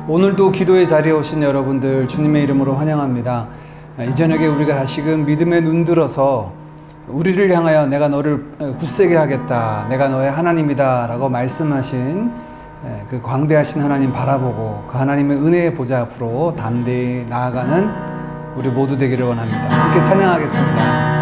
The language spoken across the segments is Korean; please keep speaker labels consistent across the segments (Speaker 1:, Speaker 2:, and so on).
Speaker 1: 오늘도 기도의 자리에 오신 여러분들 주님의 이름으로 환영합니다. 이 저녁에 우리가 다시금 믿음에 눈들어서 우리를 향하여 내가 너를 굳세게 하겠다, 내가 너의 하나님이다 라고 말씀하신 그 광대하신 하나님 바라보고 그 하나님의 은혜의 보좌 앞으로 담대히 나아가는 우리 모두 되기를 원합니다. 함께 찬양하겠습니다.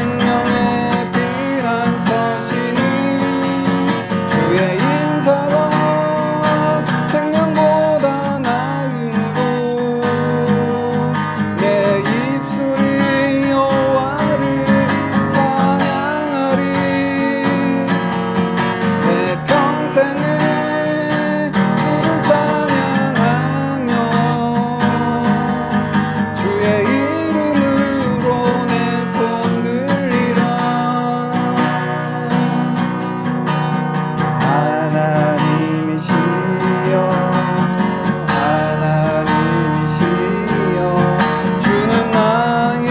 Speaker 1: 생명의 피난처시니 주의 인자가 생명보다 나음으로 내 입술이 여호와를 찬양하리. 내 평생을 주를 찬양하며 주의 이름으로 내 손 들리라. 하나님이시여 주는 나의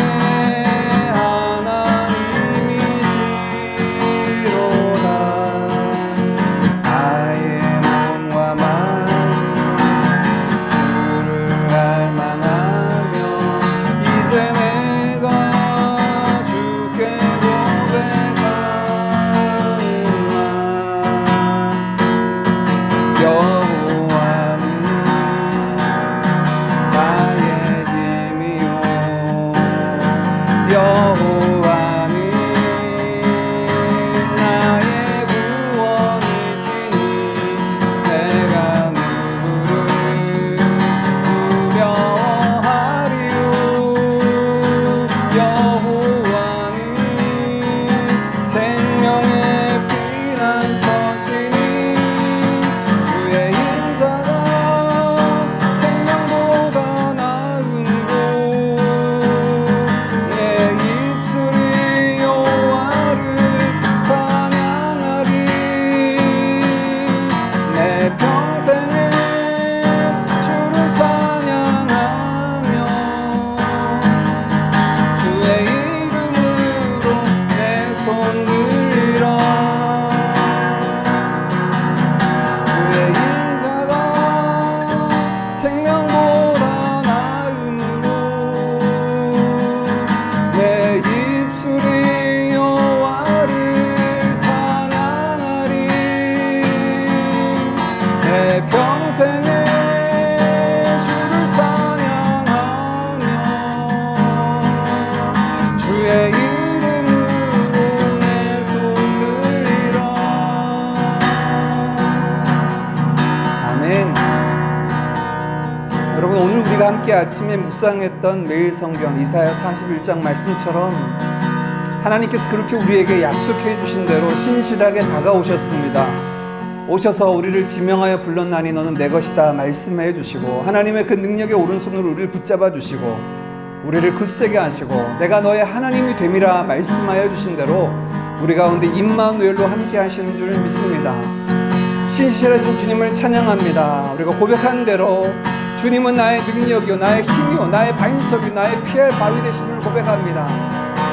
Speaker 1: 하나님이시로다. 나의 몸과 마음 주를 갈망하며 이제 내가 주께 고백하노라. 여호와는 나의 힘이요 여호와는 나의 구원이시니 내가 누구를 두려워하리요. 여호와는 생명의 피난처시니 주의 인자가 생명보다 나음으로 내 입술이 여호와를 찬양하리. 내 평생을 주를 찬양하며 주의 이름으로 내 손 들리라. 주의 인자가 생명보다 나음으로 내 입술이 여호와를 찬양하리. 내 평생을 주를 찬양하며 주의 이름으로 내 손 들리라. 아멘. 여러분, 오늘 우리가 함께 아침에 묵상했던 매일 성경 이사야 41장 말씀처럼 하나님께서 그렇게 우리에게 약속해 주신 대로 신실하게 다가오셨습니다. 오셔서 우리를 지명하여 불렀나니 너는 내 것이다 말씀해 주시고 하나님의 그 능력의 오른손으로 우리를 붙잡아 주시고 우리를 굳세게 하시고 내가 너의 하나님이 됨이라 말씀하여 주신 대로 우리 가운데 임마누엘로 함께 하시는 줄 믿습니다. 신실하신 주님을 찬양합니다. 우리가 고백한 대로 주님은 나의 능력이요 나의 힘이요 나의 반석이요 나의 피할 바위 되심을 고백합니다.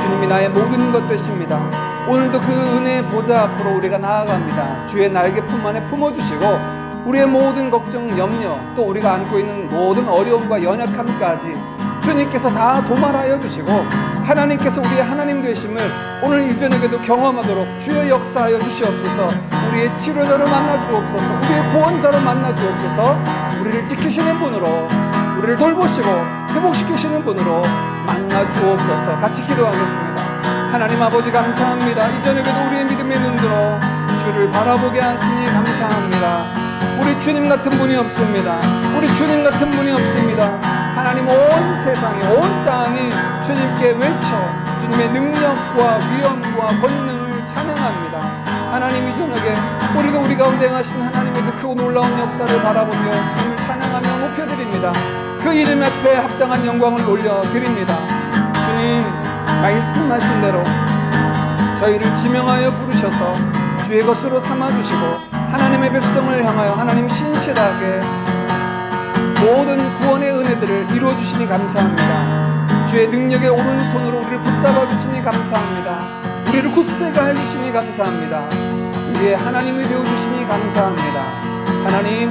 Speaker 1: 주님이 나의 모든 것 되십니다. 오늘도 그 은혜의 보좌 앞으로 우리가 나아갑니다. 주의 날개 품 안에 품어주시고 우리의 모든 걱정, 염려, 또 우리가 안고 있는 모든 어려움과 연약함까지 주님께서 다 도말하여 주시고 하나님께서 우리의 하나님 되심을 오늘 이 저녁에도 경험하도록 주의 역사하여 주시옵소서. 우리의 치료자를 만나 주옵소서. 우리의 구원자를 만나 주옵소서. 우리를 지키시는 분으로, 우리를 돌보시고 회복시키시는 분으로 만나 주옵소서. 같이 기도하겠습니다. 하나님 아버지 감사합니다. 이 저녁에도 우리의 믿음의 눈으로 주를 바라보게 하시니 감사합니다. 우리 주님 같은 분이 없습니다. 우리 주님 같은 분이 없습니다. 하나님 온 세상에 온 땅이 주님께 외쳐 주님의 능력과 위엄과 권능을 찬양합니다. 하나님 이 저녁에 우리도 우리 가운데 행하신 하나님의 그 크고 놀라운 역사를 바라보며 주님을 찬양하며 높여드립니다. 그 이름 앞에 합당한 영광을 올려드립니다. 주님 말씀하신 대로 저희를 지명하여 부르셔서 주의 것으로 삼아주시고 하나님의 백성을 향하여 하나님 신실하게 모든 구원의 은혜들을 이루어주시니 감사합니다. 주의 능력의 오른손으로 우리를 붙잡아 주시니 감사합니다. 우리를 굳세게 해주시니 감사합니다. 우리의 하나님이 되어주시니 감사합니다. 하나님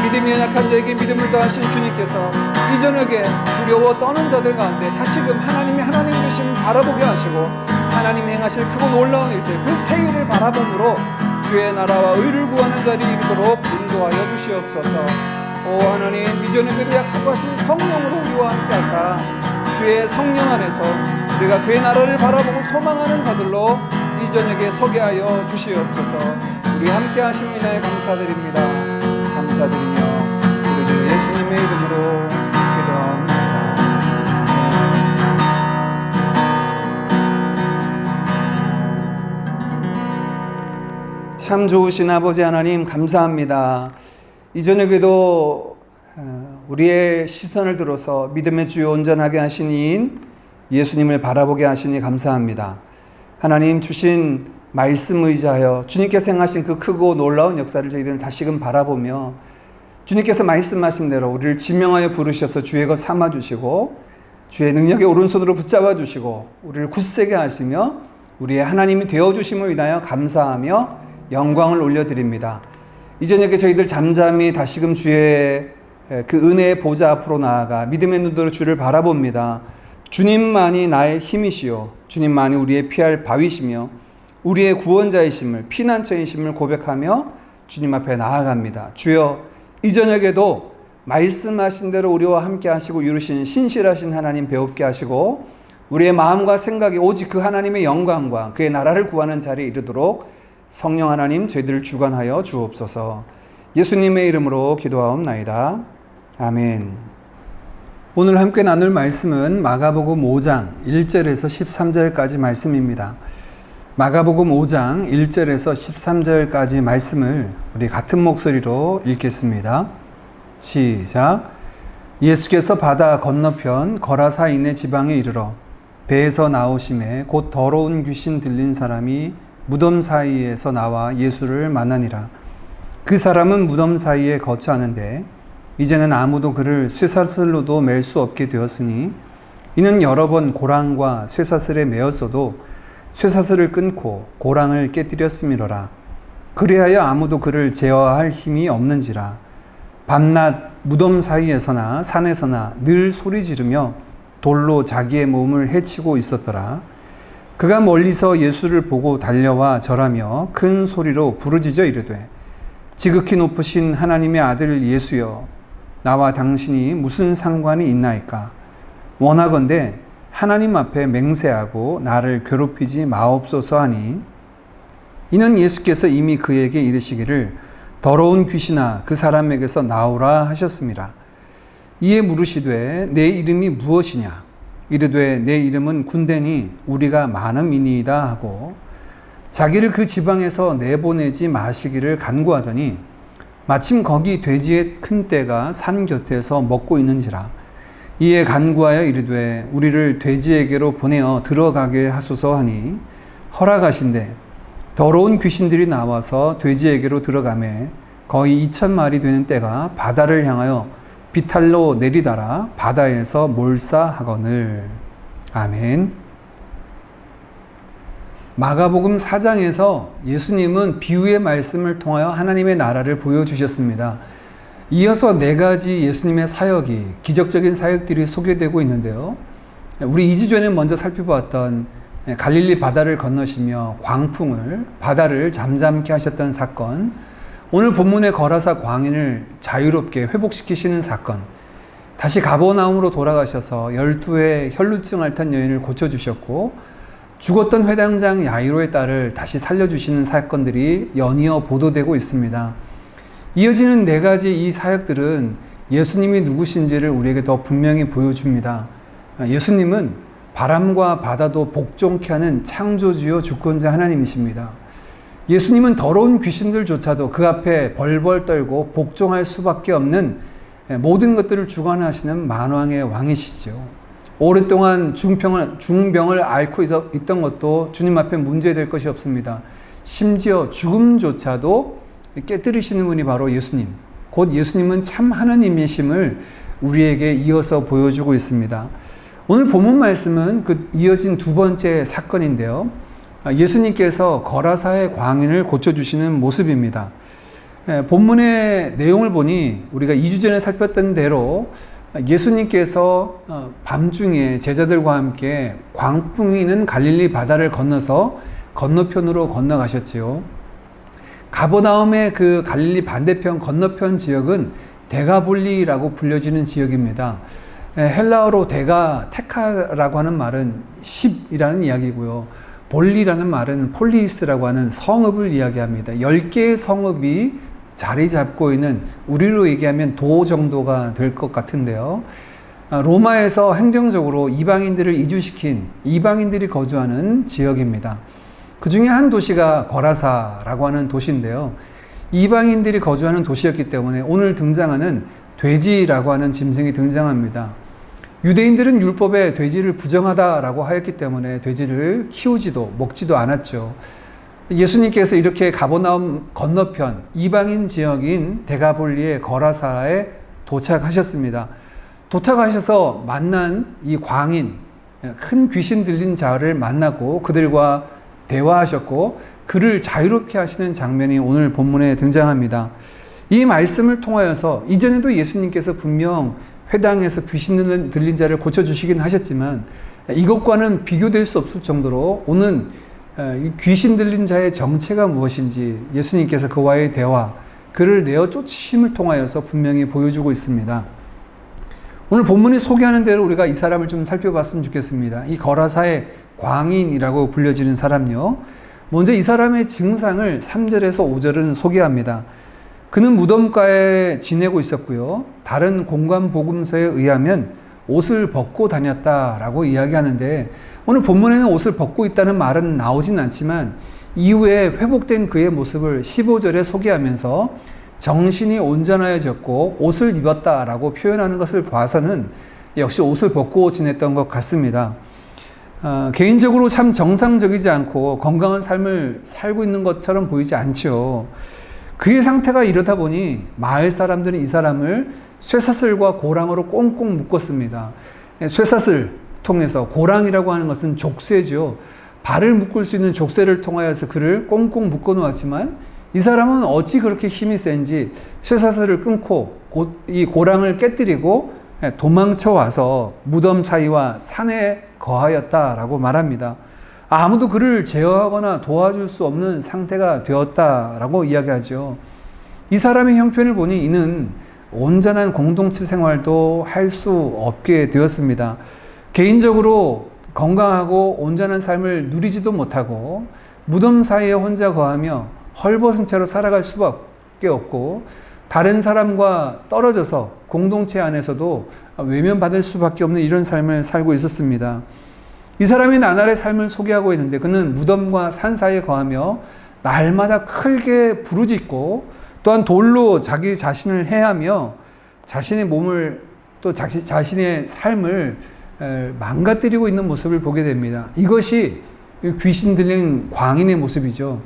Speaker 1: 믿음이 연약한 자에게 믿음을 더하신 주님께서 이 저녁에 두려워 떠는 자들 가운데 다시금 하나님이 하나님 되심을 바라보게 하시고 하나님이 행하실 크고 놀라운 일들 그 새 일을 바라봄으로 주의 나라와 의를 구하는 자리에 이르도록 인도하여 주시옵소서. 오 하나님 이 저녁에도 약속하신 성령으로 우리와 함께 하사 주의 성령 안에서 우리가 그의 나라를 바라보고 소망하는 자들로 이 저녁에 서게 하여 주시옵소서. 우리 함께 하신 은혜에 감사드립니다. 감사드리며 우리 주 예수님의 이름으로 기도합니다. 참 좋으신 아버지 하나님 감사합니다. 이 저녁에도 우리의 시선을 들어서 믿음의 주요 온전하게 하신 이인 예수님을 바라보게 하시니 감사합니다. 하나님 주신 말씀 의지하여 주님께서 행하신 그 크고 놀라운 역사를 저희들은 다시금 바라보며 주님께서 말씀하신 대로 우리를 지명하여 부르셔서 주의 것 삼아주시고 주의 능력의 오른손으로 붙잡아 주시고 우리를 굳세게 하시며 우리의 하나님이 되어주심을 인하여 감사하며 영광을 올려드립니다. 이 저녁에 저희들 잠잠히 다시금 주의 그 은혜의 보좌 앞으로 나아가 믿음의 눈으로 주를 바라봅니다. 주님만이 나의 힘이시요 주님만이 우리의 피할 바위시며 우리의 구원자이심을 피난처이심을 고백하며 주님 앞에 나아갑니다. 주여 이 저녁에도 말씀하신 대로 우리와 함께 하시고 이루신 신실하신 하나님 배웁게 하시고 우리의 마음과 생각이 오직 그 하나님의 영광과 그의 나라를 구하는 자리에 이르도록 성령 하나님 저희들을 주관하여 주옵소서. 예수님의 이름으로 기도하옵나이다. 아멘. 오늘 함께 나눌 말씀은 마가복음 5장 1절에서 13절까지 말씀입니다. 마가복음 5장 1절에서 13절까지 말씀을 우리 같은 목소리로 읽겠습니다. 시작. 예수께서 바다 건너편 거라사인의 지방에 이르러 배에서 나오심에 곧 더러운 귀신 들린 사람이 무덤 사이에서 나와 예수를 만나니라. 그 사람은 무덤 사이에 거처하는데 이제는 아무도 그를 쇠사슬로도 맬 수 없게 되었으니 이는 여러 번 고랑과 쇠사슬에 매었어도 쇠사슬을 끊고 고랑을 깨뜨렸음이로라. 그리하여 아무도 그를 제어할 힘이 없는지라. 밤낮 무덤 사이에서나 산에서나 늘 소리 지르며 돌로 자기의 몸을 해치고 있었더라. 그가 멀리서 예수를 보고 달려와 절하며 큰 소리로 부르짖어 이르되 지극히 높으신 하나님의 아들 예수여 나와 당신이 무슨 상관이 있나이까. 원하건대 하나님 앞에 맹세하고 나를 괴롭히지 마옵소서 하니 이는 예수께서 이미 그에게 이르시기를 더러운 귀신아 그 사람에게서 나오라 하셨습니다. 이에 물으시되 내 이름이 무엇이냐. 이르되 내 이름은 군대니 우리가 많음이니이다 하고 자기를 그 지방에서 내보내지 마시기를 간구하더니 마침 거기 돼지의 큰 떼가 산 곁에서 먹고 있는지라. 이에 간구하여 이르되 우리를 돼지에게로 보내어 들어가게 하소서 하니 허락하신대 더러운 귀신들이 나와서 돼지에게로 들어가매 거의 2,000마리 되는 떼가 바다를 향하여 비탈로 내리다라 바다에서 몰사하거늘. 아멘. 마가복음 4장에서 예수님은 비유의 말씀을 통하여 하나님의 나라를 보여주셨습니다. 이어서 4가지 예수님의 사역이 기적적인 사역들이 소개되고 있는데요. 우리 2주 전에 먼저 살펴보았던 갈릴리 바다를 건너시며 광풍을 바다를 잠잠케 하셨던 사건, 오늘 본문의 거라사 광인을 자유롭게 회복시키시는 사건, 다시 가버나움으로 돌아가셔서 12의 혈루증 앓던 여인을 고쳐주셨고 죽었던 회당장 야이로의 딸을 다시 살려주시는 사건들이 연이어 보도되고 있습니다. 이어지는 4가지 이 사역들은 예수님이 누구신지를 우리에게 더 분명히 보여줍니다. 예수님은 바람과 바다도 복종케 하는 창조주요 주권자 하나님이십니다. 예수님은 더러운 귀신들조차도 그 앞에 벌벌 떨고 복종할 수밖에 없는 모든 것들을 주관하시는 만왕의 왕이시죠. 오랫동안 중병을 앓고 있던 것도 주님 앞에 문제될 것이 없습니다. 심지어 죽음조차도 깨뜨리시는 분이 바로 예수님, 곧 예수님은 참 하나님이심을 우리에게 이어서 보여주고 있습니다. 오늘 본문 말씀은 그 이어진 2번째 사건인데요. 예수님께서 거라사의 광인을 고쳐주시는 모습입니다. 본문의 내용을 보니 우리가 2주 전에 살폈던 대로 예수님께서 밤중에 제자들과 함께 광풍이 있는 갈릴리 바다를 건너서 건너편으로 건너가셨지요. 가버나움의 그 갈릴리 반대편 건너편 지역은 데가볼리라고 불려지는 지역입니다. 헬라어로 대가 테카라고 하는 말은 10이라는 이야기고요. 볼리라는 말은 폴리스라고 하는 성읍을 이야기합니다. 10개의 성읍이 자리 잡고 있는, 우리로 얘기하면 도 정도가 될 것 같은데요. 로마에서 행정적으로 이방인들을 이주시킨 이방인들이 거주하는 지역입니다. 그 중에 한 도시가 거라사라고 하는 도시인데요. 이방인들이 거주하는 도시였기 때문에 오늘 등장하는 돼지라고 하는 짐승이 등장합니다. 유대인들은 율법에 돼지를 부정하다라고 하였기 때문에 돼지를 키우지도 먹지도 않았죠. 예수님께서 이렇게 가버나움 건너편 이방인 지역인 데가볼리의 거라사에 도착하셨습니다. 도착하셔서 만난 이 광인, 큰 귀신 들린 자를 만나고 그들과 대화하셨고 그를 자유롭게 하시는 장면이 오늘 본문에 등장합니다. 이 말씀을 통하여서 이전에도 예수님께서 분명 회당에서 귀신 들린 자를 고쳐주시긴 하셨지만 이것과는 비교될 수 없을 정도로 오늘 이 귀신 들린 자의 정체가 무엇인지 예수님께서 그와의 대화, 그를 내어 쫓으심을 통하여서 분명히 보여주고 있습니다. 오늘 본문이 소개하는 대로 우리가 이 사람을 좀 살펴봤으면 좋겠습니다. 이 거라사의 광인이라고 불려지는 사람요. 먼저 이 사람의 증상을 3절에서 5절은 소개합니다. 그는 무덤가에 지내고 있었고요. 다른 공간 복음서에 의하면 옷을 벗고 다녔다라고 이야기하는데 오늘 본문에는 옷을 벗고 있다는 말은 나오진 않지만 이후에 회복된 그의 모습을 15절에 소개하면서 정신이 온전하여졌고 옷을 입었다라고 표현하는 것을 봐서는 역시 옷을 벗고 지냈던 것 같습니다. 개인적으로 참 정상적이지 않고 건강한 삶을 살고 있는 것처럼 보이지 않죠. 그의 상태가 이러다 보니 마을 사람들은 이 사람을 쇠사슬과 고랑으로 꽁꽁 묶었습니다. 쇠사슬 통해서, 고랑이라고 하는 것은 족쇄죠. 발을 묶을 수 있는 족쇄를 통하여서 그를 꽁꽁 묶어 놓았지만 이 사람은 어찌 그렇게 힘이 센지 쇠사슬을 끊고 이 고랑을 깨뜨리고 도망쳐 와서 무덤 사이와 산에 거하였다라고 말합니다. 아무도 그를 제어하거나 도와줄 수 없는 상태가 되었다라고 이야기하죠. 이 사람의 형편을 보니 이는 온전한 공동체 생활도 할 수 없게 되었습니다. 개인적으로 건강하고 온전한 삶을 누리지도 못하고 무덤 사이에 혼자 거하며 헐벗은 채로 살아갈 수밖에 없고 다른 사람과 떨어져서 공동체 안에서도 외면받을 수밖에 없는 이런 삶을 살고 있었습니다. 이 사람이 나날의 삶을 소개하고 있는데 그는 무덤과 산 사이에 거하며 날마다 크게 부르짖고 또한 돌로 자기 자신을 해하며 자신의 몸을 또 자신의 삶을 망가뜨리고 있는 모습을 보게 됩니다. 이것이 귀신 들린 광인의 모습이죠.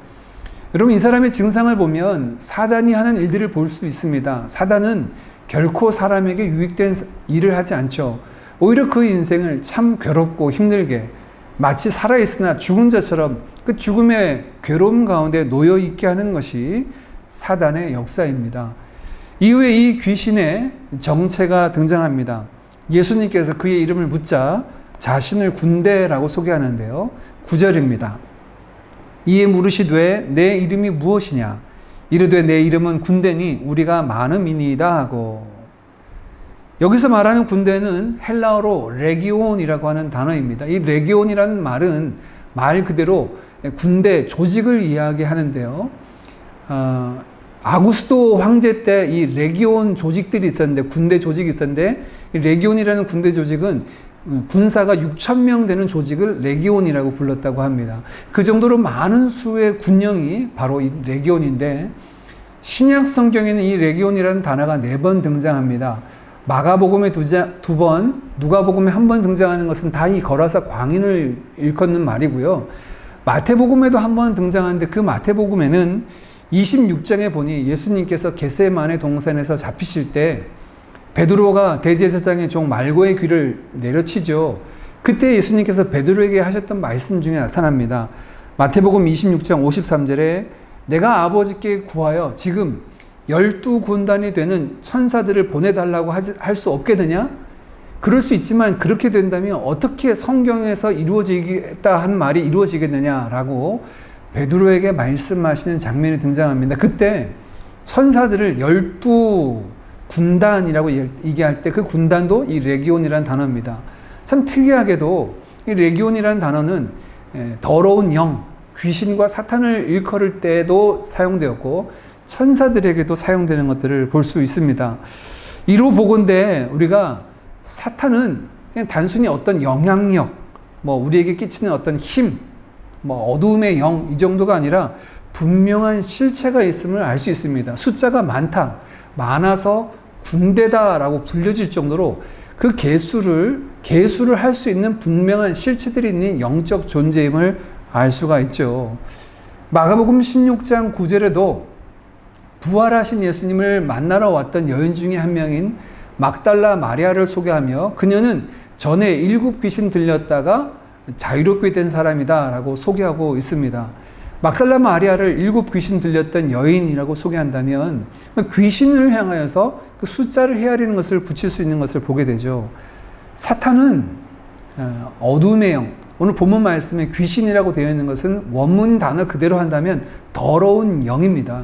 Speaker 1: 여러분, 이 사람의 증상을 보면 사단이 하는 일들을 볼 수 있습니다. 사단은 결코 사람에게 유익된 일을 하지 않죠. 오히려 그 인생을 참 괴롭고 힘들게 마치 살아있으나 죽은 자처럼 그 죽음의 괴로움 가운데 놓여있게 하는 것이 사단의 역사입니다. 이후에 이 귀신의 정체가 등장합니다. 예수님께서 그의 이름을 묻자 자신을 군대라고 소개하는데요. 9절입니다. 이에 물으시되 내 이름이 무엇이냐? 이르되 내 이름은 군대니 우리가 많음이니이다 하고. 여기서 말하는 군대는 헬라어로 레기온이라고 하는 단어입니다. 이 레기온이라는 말은 말 그대로 군대 조직을 이야기하는데요. 아구스도 황제 때 이 레기온 조직들이 있었는데, 군대 조직이 있었는데, 이 레기온이라는 군대 조직은 군사가 6,000명 되는 조직을 레기온이라고 불렀다고 합니다. 그 정도로 많은 수의 군령이 바로 이 레기온인데, 신약 성경에는 이 레기온이라는 단어가 4번 등장합니다. 마가복음에 2번, 누가복음에 1번 등장하는 것은 다 이 거라사 광인을 일컫는 말이고요. 마태복음에도 1번 등장하는데 그 마태복음에는 26장에 보니 예수님께서 겟세마네 동산에서 잡히실 때 베드로가 대제사장의 종 말고의 귀를 내려치죠. 그때 예수님께서 베드로에게 하셨던 말씀 중에 나타납니다. 마태복음 26장 53절에 내가 아버지께 구하여 지금 12군단이 되는 천사들을 보내달라고 할 수 없겠느냐? 그럴 수 있지만 그렇게 된다면 어떻게 성경에서 이루어지겠다 한 말이 이루어지겠느냐라고 베드로에게 말씀하시는 장면이 등장합니다. 그때 천사들을 12 군단이라고 얘기할 때 그 군단도 이 레기온이라는 단어입니다. 참 특이하게도 이 레기온이라는 단어는 더러운 영, 귀신과 사탄을 일컬을 때도 사용되었고 천사들에게도 사용되는 것들을 볼 수 있습니다. 이로 보건대 우리가 사탄은 그냥 단순히 어떤 영향력, 우리에게 끼치는 어떤 힘, 어두움의 영, 이 정도가 아니라 분명한 실체가 있음을 알 수 있습니다. 숫자가 많아서 군대다라고 불려질 정도로 그 계수를 할 수 있는 분명한 실체들이 있는 영적 존재임을 알 수가 있죠. 마가복음 16장 9절에도 부활하신 예수님을 만나러 왔던 여인 중에 한 명인 막달라 마리아를 소개하며 그녀는 전에 7 귀신 들렸다가 자유롭게 된 사람이다 라고 소개하고 있습니다. 막달라 마리아를 7 귀신 들렸던 여인이라고 소개한다면 귀신을 향하여서 그 숫자를 헤아리는 것을 붙일 수 있는 것을 보게 되죠. 사탄은 어둠의 영, 오늘 본문 말씀에 귀신이라고 되어 있는 것은 원문 단어 그대로 한다면 더러운 영입니다.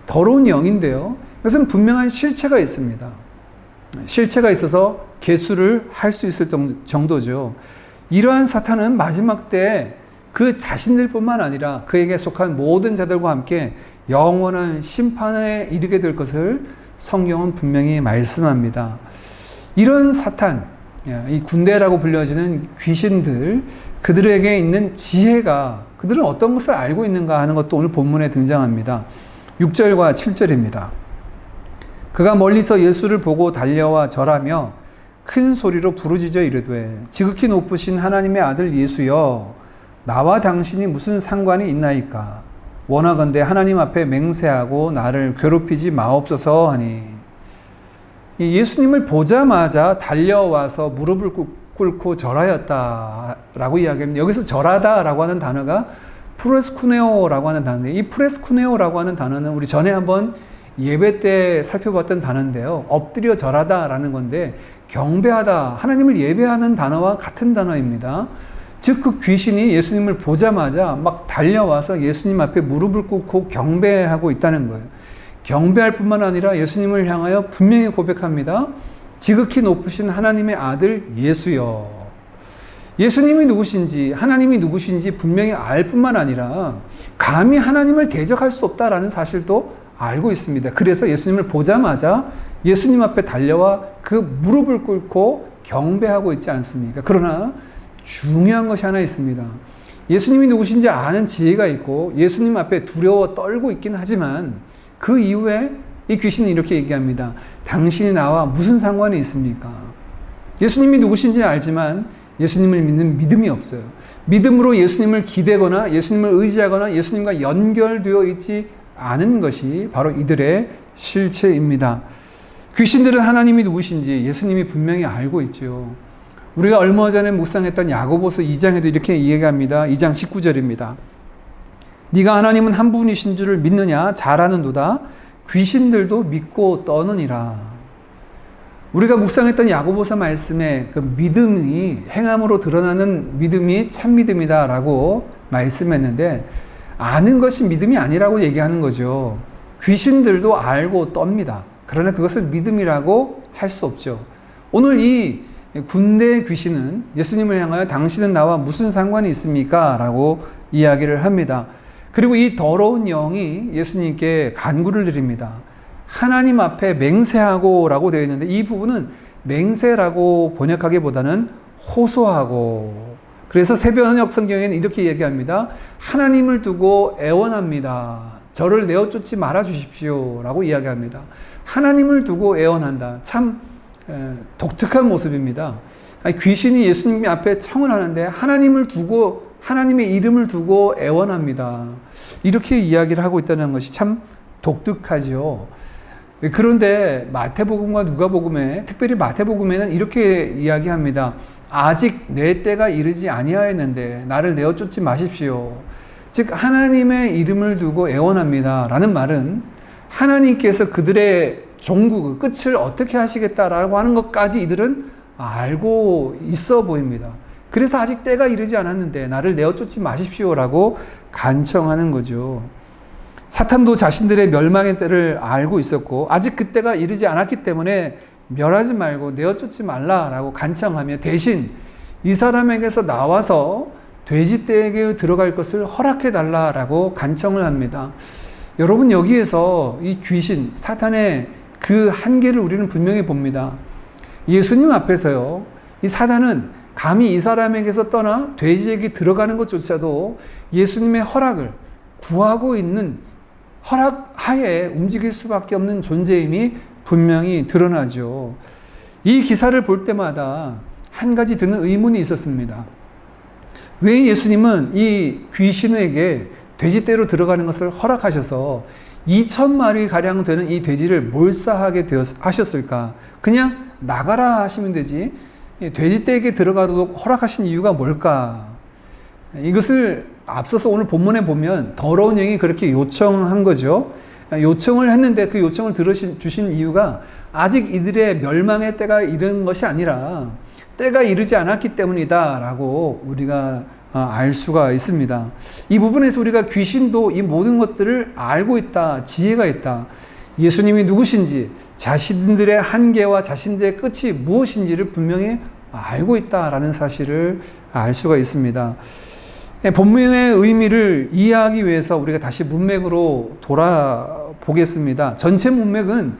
Speaker 1: 더러운 영인데요. 그것은 분명한 실체가 있습니다. 실체가 있어서 계수를 할 수 있을 정도죠. 이러한 사탄은 마지막 때 그 자신들뿐만 아니라 그에게 속한 모든 자들과 함께 영원한 심판에 이르게 될 것을 성경은 분명히 말씀합니다. 이런 사탄, 이 군대라고 불려지는 귀신들, 그들에게 있는 지혜가, 그들은 어떤 것을 알고 있는가 하는 것도 오늘 본문에 등장합니다. 6절과 7절입니다. 그가 멀리서 예수를 보고 달려와 절하며 큰 소리로 부르짖어 이르되 지극히 높으신 하나님의 아들 예수여 나와 당신이 무슨 상관이 있나이까 원하건대 하나님 앞에 맹세하고 나를 괴롭히지 마옵소서 하니 예수님을 보자마자 달려와서 무릎을 꿇고 절하였다라고 이야기합니다. 여기서 절하다라고 하는 단어가 프레스쿠네오라고 하는 단어인데 이 프레스쿠네오라고 하는 단어는 우리 전에 한번 예배 때 살펴봤던 단어인데요. 엎드려 절하다라는 건데 경배하다, 하나님을 예배하는 단어와 같은 단어입니다. 즉 그 귀신이 예수님을 보자마자 막 달려와서 예수님 앞에 무릎을 꿇고 경배하고 있다는 거예요. 경배할 뿐만 아니라 예수님을 향하여 분명히 고백합니다. 지극히 높으신 하나님의 아들 예수여. 예수님이 누구신지 하나님이 누구신지 분명히 알 뿐만 아니라 감히 하나님을 대적할 수 없다라는 사실도 알고 있습니다. 그래서 예수님을 보자마자 예수님 앞에 달려와 그 무릎을 꿇고 경배하고 있지 않습니까? 그러나 중요한 것이 하나 있습니다. 예수님이 누구신지 아는 지혜가 있고 예수님 앞에 두려워 떨고 있긴 하지만 그 이후에 이 귀신은 이렇게 얘기합니다. 당신이 나와 무슨 상관이 있습니까? 예수님이 누구신지 알지만 예수님을 믿는 믿음이 없어요. 믿음으로 예수님을 기대거나 예수님을 의지하거나 예수님과 연결되어 있지 않은 것이 바로 이들의 실체입니다. 귀신들은 하나님이 누구신지 예수님이 분명히 알고 있죠. 우리가 얼마 전에 묵상했던 야고보서 2장에도 이렇게 이야기합니다. 2장 19절입니다. 네가 하나님은 한 분이신 줄을 믿느냐? 잘 아는도다. 귀신들도 믿고 떠느니라. 우리가 묵상했던 야고보서 말씀에 그 믿음이 행함으로 드러나는 믿음이 참 믿음이다라고 말씀했는데 아는 것이 믿음이 아니라고 얘기하는 거죠. 귀신들도 알고 떱니다. 그러나 그것을 믿음이라고 할 수 없죠. 오늘 이 군대의 귀신은 예수님을 향하여 당신은 나와 무슨 상관이 있습니까? 라고 이야기를 합니다. 그리고 이 더러운 영이 예수님께 간구를 드립니다. 하나님 앞에 맹세하고 라고 되어 있는데 이 부분은 맹세라고 번역하기보다는 호소하고, 그래서 새번역 성경에는 이렇게 얘기합니다. 하나님을 두고 애원합니다. 저를 내어 쫓지 말아 주십시오 라고 이야기합니다. 하나님을 두고 애원한다. 참 독특한 모습입니다. 귀신이 예수님 앞에 청을 하는데 하나님의 이름을 두고 애원합니다. 이렇게 이야기를 하고 있다는 것이 참 독특하죠. 그런데 마태복음과 누가복음에, 특별히 마태복음에는 이렇게 이야기합니다. 아직 내 때가 이르지 아니하였는데 나를 내어 쫓지 마십시오. 즉 하나님의 이름을 두고 애원합니다 라는 말은 하나님께서 그들의 종국, 끝을 어떻게 하시겠다라고 하는 것까지 이들은 알고 있어 보입니다. 그래서 아직 때가 이르지 않았는데 나를 내어 쫓지 마십시오라고 간청하는 거죠. 사탄도 자신들의 멸망의 때를 알고 있었고 아직 그때가 이르지 않았기 때문에 멸하지 말고 내어쫓지 말라라고 간청하며 대신 이 사람에게서 나와서 돼지떼에게 들어갈 것을 허락해 달라라고 간청을 합니다. 여러분, 여기에서 이 귀신, 사탄의 그 한계를 우리는 분명히 봅니다. 예수님 앞에서요, 이 사단은 감히 이 사람에게서 떠나 돼지에게 들어가는 것조차도 예수님의 허락을 구하고 있는 허락 하에 움직일 수밖에 없는 존재임이 분명히 드러나죠. 이 기사를 볼 때마다 한 가지 드는 의문이 있었습니다. 왜 예수님은 이 귀신에게 돼지떼로 들어가는 것을 허락하셔서 2,000마리 가량 되는 이 돼지를 몰사하게 하셨을까? 그냥 나가라 하시면 되지 돼지떼에게 들어가도록 허락하신 이유가 뭘까? 이것을 앞서서 오늘 본문에 보면 더러운 영이 그렇게 요청한 거죠. 요청을 했는데 그 요청을 들어주신 이유가 아직 이들의 멸망의 때가 이른 것이 아니라 때가 이르지 않았기 때문이다 라고 우리가 알 수가 있습니다. 이 부분에서 우리가 귀신도 이 모든 것들을 알고 있다, 지혜가 있다, 예수님이 누구신지, 자신들의 한계와 자신들의 끝이 무엇인지를 분명히 알고 있다라는 사실을 알 수가 있습니다. 본문의 의미를 이해하기 위해서 우리가 다시 문맥으로 돌아보겠습니다. 전체 문맥은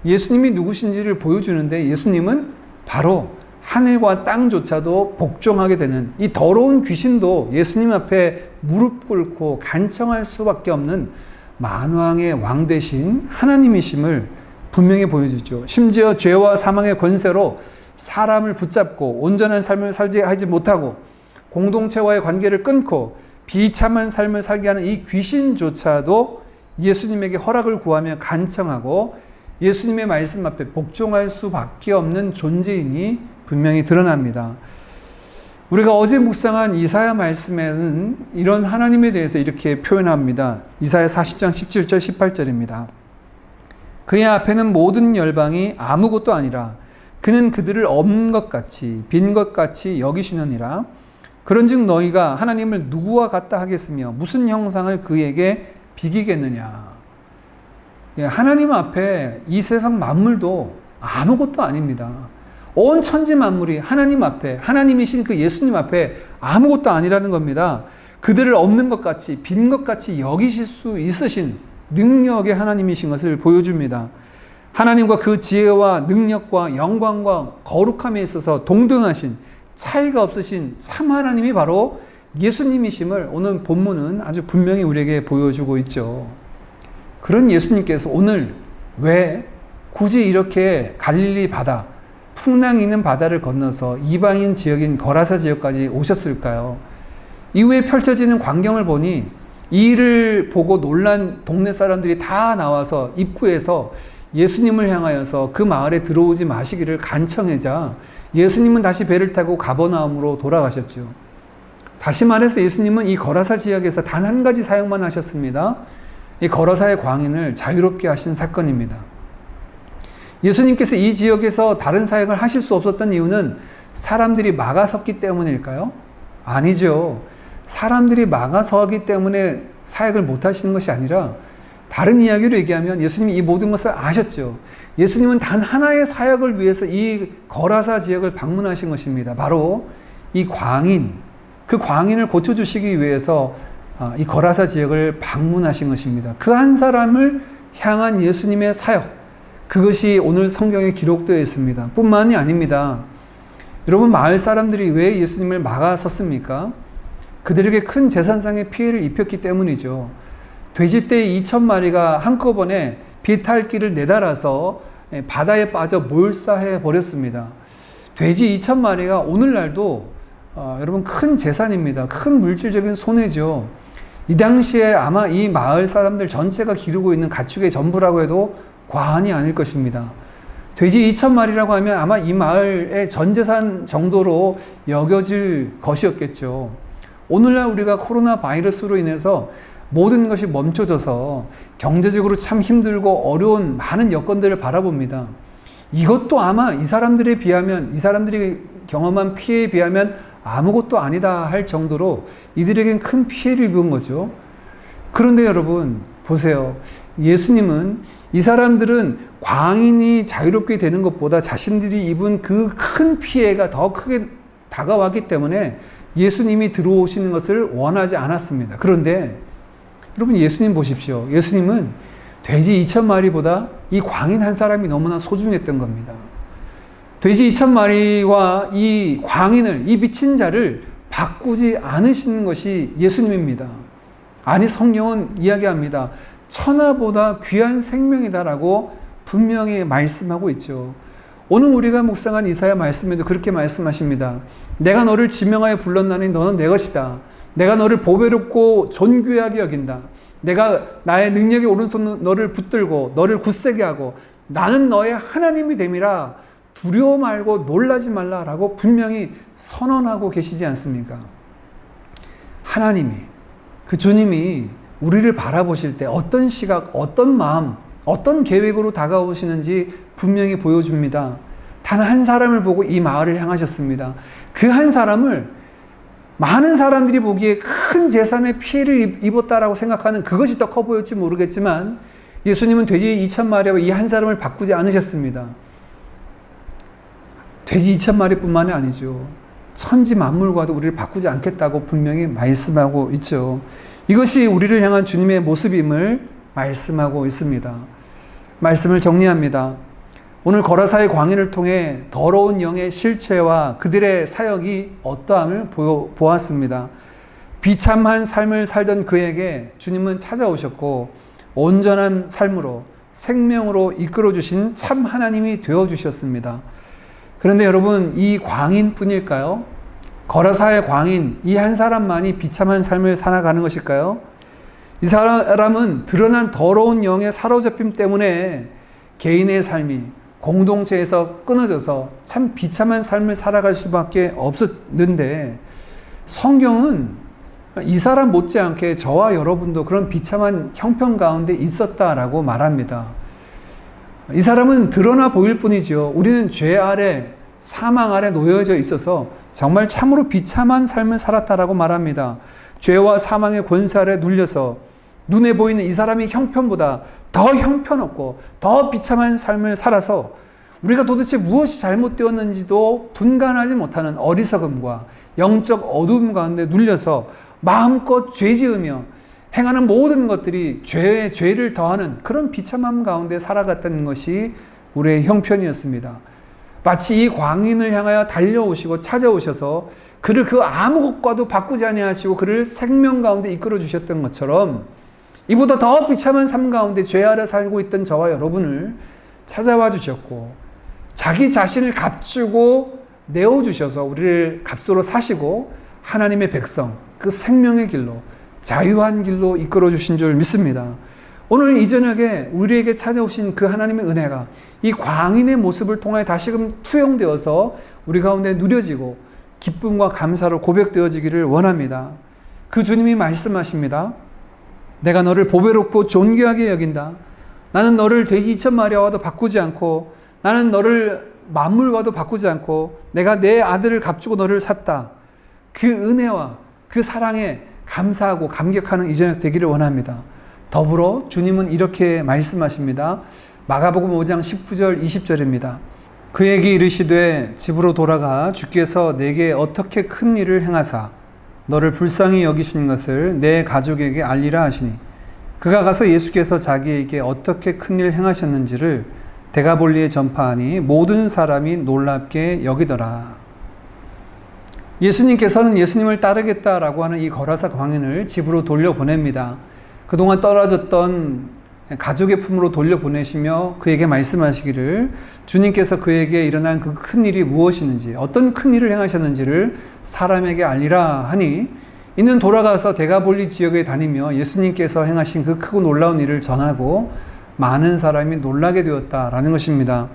Speaker 1: 예수님이 누구신지를 보여주는데 예수님은 바로 하늘과 땅조차도 복종하게 되는 이 더러운 귀신도 예수님 앞에 무릎 꿇고 간청할 수밖에 없는 만왕의 왕 되신 하나님이심을 분명히 보여주죠. 심지어 죄와 사망의 권세로 사람을 붙잡고 온전한 삶을 살지 하지 못하고 공동체와의 관계를 끊고 비참한 삶을 살게 하는 이 귀신조차도 예수님에게 허락을 구하며 간청하고 예수님의 말씀 앞에 복종할 수밖에 없는 존재임이 분명히 드러납니다. 우리가 어제 묵상한 이사야 말씀에는 이런 하나님에 대해서 이렇게 표현합니다. 이사야 40장 17절 18절입니다. 그의 앞에는 모든 열방이 아무것도 아니라 그는 그들을 없는 것 같이 빈 것 같이 여기시느니라. 그런즉 너희가 하나님을 누구와 같다 하겠으며 무슨 형상을 그에게 비기겠느냐. 하나님 앞에 이 세상 만물도 아무것도 아닙니다. 온 천지 만물이 하나님 앞에, 하나님이신 그 예수님 앞에 아무것도 아니라는 겁니다. 그들을 없는 것 같이 빈 것 같이 여기실 수 있으신 능력의 하나님이신 것을 보여줍니다. 하나님과 그 지혜와 능력과 영광과 거룩함에 있어서 동등하신, 차이가 없으신 참 하나님이 바로 예수님이심을 오늘 본문은 아주 분명히 우리에게 보여주고 있죠. 그런 예수님께서 오늘 왜 굳이 이렇게 갈릴리 바다, 풍랑이 있는 바다를 건너서 이방인 지역인 거라사 지역까지 오셨을까요? 이후에 펼쳐지는 광경을 보니 이 일을 보고 놀란 동네 사람들이 다 나와서 입구에서 예수님을 향하여서 그 마을에 들어오지 마시기를 간청하자 예수님은 다시 배를 타고 가버나움으로 돌아가셨죠. 다시 말해서 예수님은 이 거라사 지역에서 단 한 가지 사역만 하셨습니다. 이 거라사의 광인을 자유롭게 하신 사건입니다. 예수님께서 이 지역에서 다른 사역을 하실 수 없었던 이유는 사람들이 막아섰기 때문일까요? 아니죠. 사람들이 막아서기 때문에 사역을 못 하시는 것이 아니라 다른 이야기로 얘기하면 예수님이 이 모든 것을 아셨죠. 예수님은 단 하나의 사역을 위해서 이 거라사 지역을 방문하신 것입니다. 바로 이 광인, 그 광인을 고쳐주시기 위해서 이 거라사 지역을 방문하신 것입니다. 그 한 사람을 향한 예수님의 사역, 그것이 오늘 성경에 기록되어 있습니다. 뿐만이 아닙니다. 여러분, 마을 사람들이 왜 예수님을 막아섰습니까? 그들에게 큰 재산상의 피해를 입혔기 때문이죠. 돼지떼 2,000마리가 한꺼번에 비탈길을 내달아서 바다에 빠져 몰사해 버렸습니다. 돼지 2,000마리가 오늘날도 여러분 큰 재산입니다. 큰 물질적인 손해죠. 이 당시에 아마 이 마을 사람들 전체가 기르고 있는 가축의 전부라고 해도 과언이 아닐 것입니다. 돼지 2,000마리라고 하면 아마 이 마을의 전 재산 정도로 여겨질 것이었겠죠. 오늘날 우리가 코로나 바이러스로 인해서 모든 것이 멈춰져서 경제적으로 참 힘들고 어려운 많은 여건들을 바라봅니다. 이것도 아마 이 사람들에 비하면, 이 사람들이 경험한 피해에 비하면 아무것도 아니다 할 정도로 이들에겐 큰 피해를 입은 거죠. 그런데 여러분, 보세요. 예수님은 이 사람들은 광인이 자유롭게 되는 것보다 자신들이 입은 그 큰 피해가 더 크게 다가왔기 때문에 예수님이 들어오시는 것을 원하지 않았습니다. 그런데 여러분, 예수님 보십시오. 예수님은 돼지 2,000마리보다 이 광인 한 사람이 너무나 소중했던 겁니다. 돼지 2,000마리와 이 광인을, 이 미친 자를 바꾸지 않으시는 것이 예수님입니다. 아니, 성경은 이야기합니다. 천하보다 귀한 생명이다라고 분명히 말씀하고 있죠. 오늘 우리가 묵상한 이사야 말씀에도 그렇게 말씀하십니다. 내가 너를 지명하여 불렀나니 너는 내 것이다. 내가 너를 보배롭고 존귀하게 여긴다. 내가 나의 능력의 오른손 너를 붙들고 너를 굳세게 하고 나는 너의 하나님이 됨이라. 두려워 말고 놀라지 말라라고 분명히 선언하고 계시지 않습니까? 하나님이, 그 주님이 우리를 바라보실 때 어떤 시각, 어떤 마음, 어떤 계획으로 다가오시는지 분명히 보여줍니다. 단 한 사람을 보고 이 마을을 향하셨습니다. 그 한 사람을 많은 사람들이 보기에 큰 재산의 피해를 입었다라고 생각하는 그것이 더 커 보였지 모르겠지만 예수님은 돼지 2,000마리와 이 한 사람을 바꾸지 않으셨습니다. 돼지 2,000마리뿐만이 아니죠. 천지 만물과도 우리를 바꾸지 않겠다고 분명히 말씀하고 있죠. 이것이 우리를 향한 주님의 모습임을 말씀하고 있습니다. 말씀을 정리합니다. 오늘 거라사의 광인을 통해 더러운 영의 실체와 그들의 사역이 어떠함을 보았습니다. 비참한 삶을 살던 그에게 주님은 찾아오셨고 온전한 삶으로, 생명으로 이끌어주신 참 하나님이 되어주셨습니다. 그런데 여러분, 이 광인뿐일까요? 거라사의 광인, 이 한 사람만이 비참한 삶을 살아가는 것일까요? 이 사람은 드러난 더러운 영의 사로잡힘 때문에 개인의 삶이 공동체에서 끊어져서 참 비참한 삶을 살아갈 수밖에 없었는데 성경은 이 사람 못지않게 저와 여러분도 그런 비참한 형편 가운데 있었다라고 말합니다. 이 사람은 드러나 보일 뿐이죠. 우리는 죄 아래, 사망 아래 놓여져 있어서 정말 참으로 비참한 삶을 살았다라고 말합니다. 죄와 사망의 권세 아래 눌려서 눈에 보이는 이 사람의 형편보다 더 형편없고 더 비참한 삶을 살아서 우리가 도대체 무엇이 잘못되었는지도 분간하지 못하는 어리석음과 영적 어두움 가운데 눌려서 마음껏 죄지으며 행하는 모든 것들이 죄에 죄를 더하는 그런 비참함 가운데 살아갔다는 것이 우리의 형편이었습니다. 마치 이 광인을 향하여 달려오시고 찾아오셔서 그를 그 아무 것과도 바꾸지 아니하시고 그를 생명 가운데 이끌어 주셨던 것처럼 이보다 더 비참한 삶 가운데 죄 아래 살고 있던 저와 여러분을 찾아와 주셨고 자기 자신을 값주고 내어주셔서 우리를 값으로 사시고 하나님의 백성, 그 생명의 길로, 자유한 길로 이끌어 주신 줄 믿습니다. 오늘 이 저녁에 우리에게 찾아오신 그 하나님의 은혜가 이 광인의 모습을 통해 다시금 투영되어서 우리 가운데 누려지고 기쁨과 감사로 고백되어지기를 원합니다. 그 주님이 말씀하십니다. 내가 너를 보배롭고 존귀하게 여긴다. 나는 너를 돼지 2,000마리와도 바꾸지 않고 나는 너를 만물과도 바꾸지 않고 내가 내 아들을 값주고 너를 샀다. 그 은혜와 그 사랑에 감사하고 감격하는 이 저녁 되기를 원합니다. 더불어 주님은 이렇게 말씀하십니다. 마가복음 5장 19절 20절입니다. 그에게 이르시되 집으로 돌아가 주께서 내게 어떻게 큰 일을 행하사 너를 불쌍히 여기신 것을 내 가족에게 알리라 하시니 그가 가서 예수께서 자기에게 어떻게 큰 일을 행하셨는지를 데가볼리에 전파하니 모든 사람이 놀랍게 여기더라. 예수님께서는 예수님을 따르겠다라고 하는 이 거라사 광인을 집으로 돌려보냅니다. 그동안 떨어졌던 가족의 품으로 돌려보내시며 그에게 말씀하시기를 주님께서 그에게 일어난 그 큰 일이 무엇이는지 어떤 큰 일을 행하셨는지를 사람에게 알리라 하니 이는 돌아가서 데가볼리 지역에 다니며 예수님께서 행하신 그 크고 놀라운 일을 전하고 많은 사람이 놀라게 되었다라는 것입니다.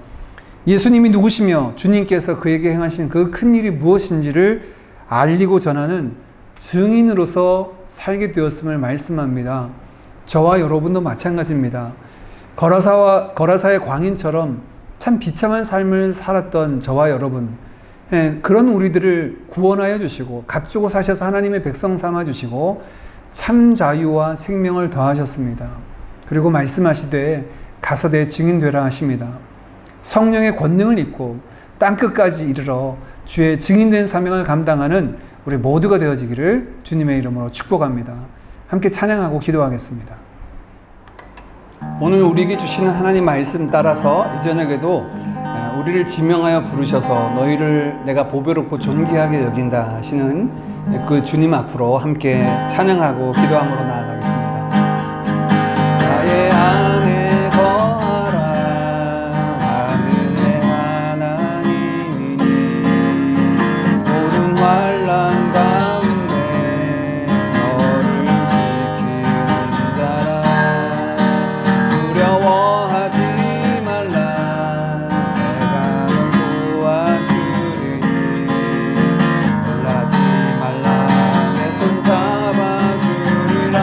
Speaker 1: 예수님이 누구시며 주님께서 그에게 행하신 그 큰 일이 무엇인지를 알리고 전하는 증인으로서 살게 되었음을 말씀합니다. 저와 여러분도 마찬가지입니다. 거라사의 광인처럼 참 비참한 삶을 살았던 저와 여러분, 그런 우리들을 구원하여 주시고 값주고 사셔서 하나님의 백성 삼아 주시고 참 자유와 생명을 더하셨습니다. 그리고 말씀하시되 가서 내 증인 되라 하십니다. 성령의 권능을 입고 땅끝까지 이르러 주의 증인된 사명을 감당하는 우리 모두가 되어지기를 주님의 이름으로 축복합니다. 함께 찬양하고 기도하겠습니다. 오늘 우리에게 주시는 하나님 말씀 따라서 이 저녁에도 우리를 지명하여 부르셔서 너희를 내가 보배롭고 존귀하게 여긴다 하시는 그 주님 앞으로 함께 찬양하고 기도함으로 나아가겠습니다. 나의 안에 거하라 하는 내 하나님이니 모든 환난 가운데 너를 지키는 자라. 두려워하지 말라 내가 널 도와주리니 놀라지 말라 내 손 잡아주리라.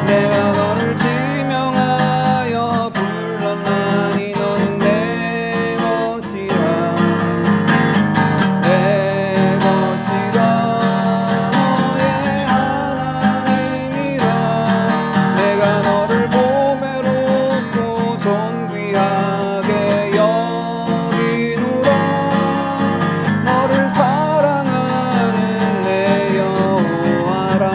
Speaker 1: 내가 너를 지명하여 불렀나니 너는 내 것이라 내 것이라 너의 하나님이라. 내가 너를 보배롭고 존귀하게 여기노라. 너를 사랑하는 내 여호와라.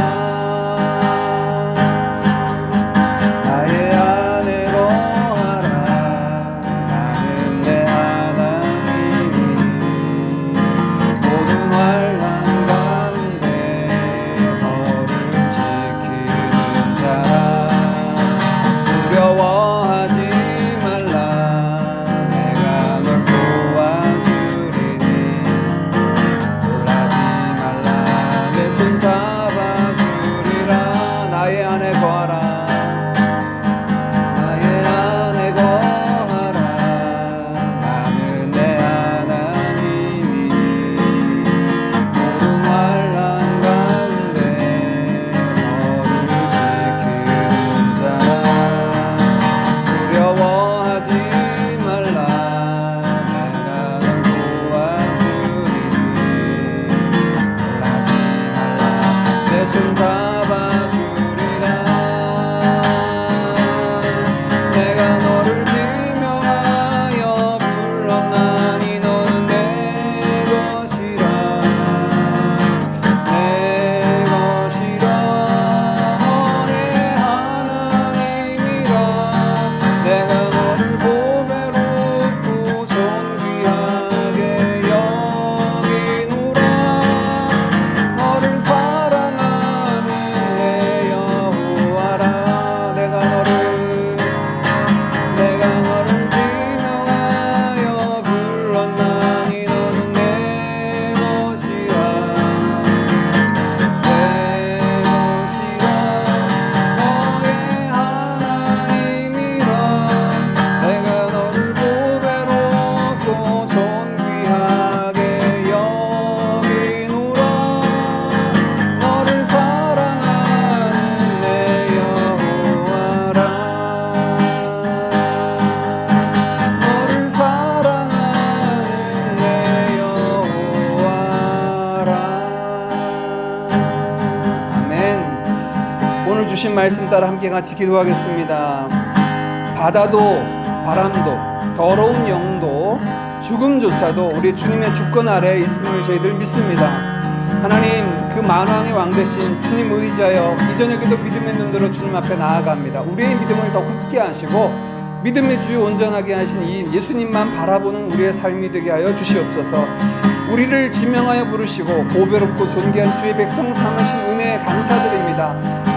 Speaker 1: 나의 안에 거하라 나는 내 하나님이니 모든 환난 가운데 너를 지키는 자라. 두려워하지 말라 내가 널 도와주리니 놀라지 말라 내 손 잡아주리라. 나의 안에 거하라 나의 안에 거하라 나는 내 하나님이니 모든 환난 가운데 너를 지키는 자라. 두려워하지 말라 내가 널 도와주리니 놀라지 말라 내 손 잡아주리라. 내가 너를 지명하여 불렀나니 너는 내 것이라 내 것이라 너의 하나님이라. 내가 너를 보배롭고 존귀하게 여기노라. 너를 사랑하는 내 여호와라. 내가 너를 지명하여 불렀나니 너는 내 것이라 내 것이라 너의 하나님이라. 내가 너를 보배롭고 존귀하게 여기노라. 너를 사랑하는 내 여호와라. 너를 사랑하는 내 여호와라. 아멘. 오늘 주신 말씀 따라 함께 같이 기도하겠습니다. 바다도 바람도 더러운 영도 죽음조차도 우리 주님의 주권 아래에 있음을 저희들 믿습니다. 하나님, 그 만왕의 왕 되신 주님 의지하여 이 저녁에도 믿음의 눈으로 주님 앞에 나아갑니다. 우리의 믿음을 더 굳게 하시고 믿음의 주요 온전하게 하신 이 예수님만 바라보는 우리의 삶이 되게 하여 주시옵소서. 우리를 지명하여 부르시고 보배롭고 존귀한 주의 백성 삼으신 은혜에 감사드립니다.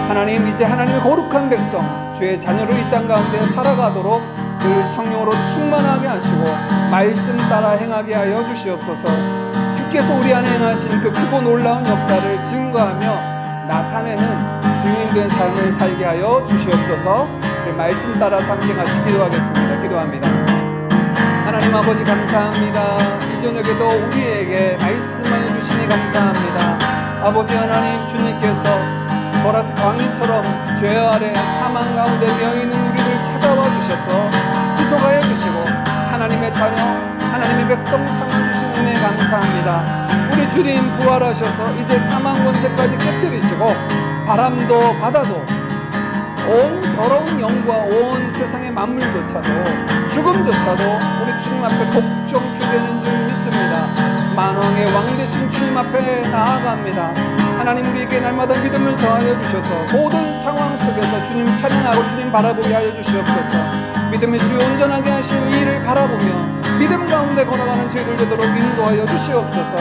Speaker 1: 하나님, 이제 하나님의 거룩한 백성 주의 자녀로 이 땅 가운데 살아가도록 늘 성령으로 충만하게 하시고 말씀 따라 행하게 하여 주시옵소서. 주께서 우리 안에 행하신 그 크고 놀라운 역사를 증거하며 나타내는 증인된 삶을 살게 하여 주시옵소서. 말씀 따라서 함께 같이 기도하겠습니다. 기도합니다. 하나님 아버지 감사합니다. 이 저녁에도 우리에게 말씀하여 주시니 감사합니다. 아버지 하나님, 주님께서 보라스 광야처럼 죄 아래 사망 가운데 되어있는 우리를 찾아와 주셔서 구속하여 주시고 하나님의 자녀, 하나님의 백성 삼아주신 은혜 감사합니다. 우리 주님 부활하셔서 이제 사망 권세까지 깨뜨리시고 바람도 바다도 온 더러운 영과 온 세상의 만물조차도 죽음조차도 우리 주님 앞에 복종케 되는 줄 믿습니다. 만왕의 왕 되신 주님 앞에 나아갑니다. 하나님 우리에게 날마다 믿음을 더하여 주셔서 모든 상황 속에서 주님 찬양하고 주님 바라보게 하여 주시옵소서. 믿음의 주 온전하게 하신 이 일을 바라보며 믿음 가운데 걸어가는 저희들 되도록 인도하여 주시옵소서.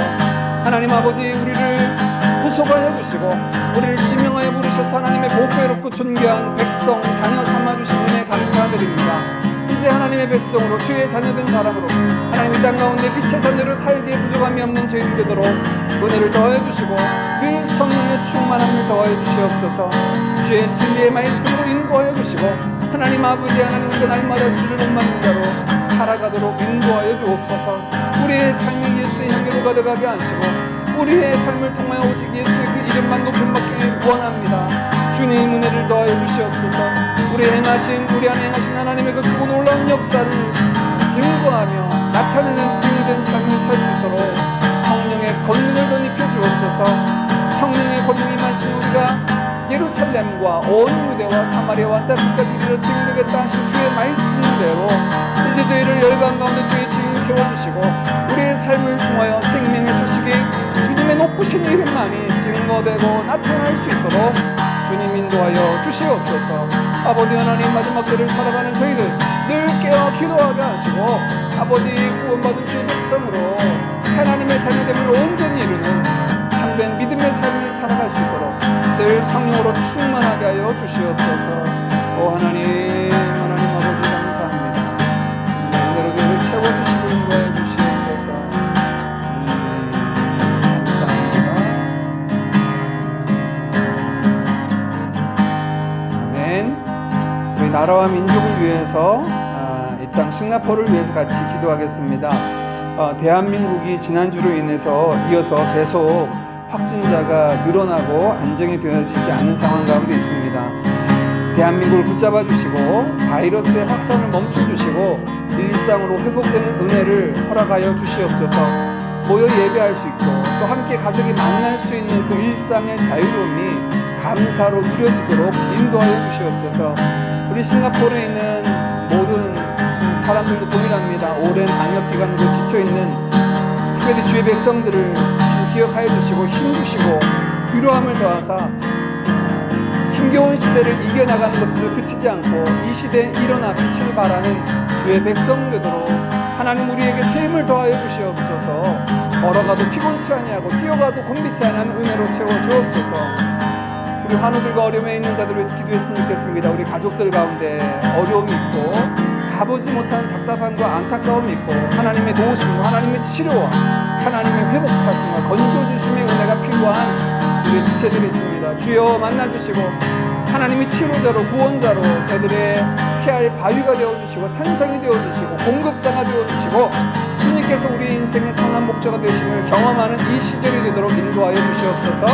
Speaker 1: 하나님 아버지 우리를 구속하여 주시고 우리를 지명하여 부르셔서 하나님의 보배롭고 존귀한 백성 자녀 삼아주신 은혜 감사드립니다. 이제 하나님의 백성으로 주의 자녀된 사람으로 하나님 이 땅 가운데 빛의 자녀를 살기에 부족함이 없는 저희들 되도록 은혜를 더하여 주시고 늘 성령의 충만함을 더하여 주시옵소서. 주의 진리의 말씀으로 인도하여 주시고 하나님 아버지 하나님 우리가 날마다 주를 못 맞는 자로 살아가도록 인도하여 주옵소서. 우리의 삶이 예수의 향기로 가득하게 하시고 우리의 삶을 통하여 오직 예수의 그 이름만 높임받기 원합니다. 주님 은혜를 더하여 주시옵소서. 우리 안에 행하신 하나님의 그 크고 놀라운 역사를 증거하며 나타내는 증인된 삶을 살 수 있도록 성령의 권능을 더 입혀 주옵소서. 성령의 권능이 임하신 우리가 예루살렘과 온 유대와 사마리아와 땅끝까지 이르러 증인되겠다 하신 주의 말씀대로 이제 저희를 열방 가운데 주의 증인 세워주시고 우리의 삶을 통하여 생명의 소식이 주님의 높으신 이름만이 증거되고 나타날 수 있도록 주님 인도하여 주시옵소서. 아버지 하나님 마지막 때를 살아가는 저희들 늘 깨어 기도하게 하시고 아버지 구원받은 주의 백성으로 하나님의 자녀됨을 온전히 이루는 참된 믿음의 삶을 살아갈 수 있도록 늘 성령으로 충만하게 하여 주시옵소서. 오 하나님 아버지 감사합니다. 은혜로 저희를 채워주시고 인도하여 주시옵소서. 감사합니다. 아멘. 우리 나라와 민족을 위해서 이 땅 싱가포르를 위해서 같이 기도하겠습니다. 대한민국이 지난주로 인해서 이어서 계속 확진자가 늘어나고 안정이 되어지지 않는 상황 가운데 있습니다. 대한민국을 붙잡아 주시고 바이러스의 확산을 멈춰 주시고 일상으로 회복되는 은혜를 허락하여 주시옵소서. 모여 예배할 수 있고 또 함께 가족이 만날 수 있는 그 일상의 자유로움이 감사로 누려지도록 인도하여 주시옵소서. 우리 싱가포르에 있는 모든 사람들도 동일합니다. 오랜 방역기간으로 지쳐있는 특별히 주의 백성들을 기억하여 주시고 힘주시고 위로함을 더하사 힘겨운 시대를 이겨나가는 것을 그치지 않고 이 시대에 일어나 빛을 발하는 주의 백성 되도록 하나님 우리에게 새 힘을 더하여 주시옵소서. 걸어가도 피곤치 아니하고 뛰어가도 곤비치 아니하는 은혜로 채워 주옵소서. 우리 환우들과 어려움에 있는 자들을 위해서 기도했으면 좋겠습니다. 우리 가족들 가운데 어려움이 있고 가보지 못한 답답함과 안타까움이 있고 하나님의 도우심과 하나님의 치료와 하나님의 회복하심과 건져주심의 은혜가 필요한 우리 지체들이 있습니다. 주여 만나주시고 하나님이 치료자로 구원자로 저들의 피할 바위가 되어주시고 산성이 되어주시고 공급자가 되어주시고 주님께서 우리 인생의 선한 목자가 되심을 경험하는 이 시절이 되도록 인도하여 주시옵소서.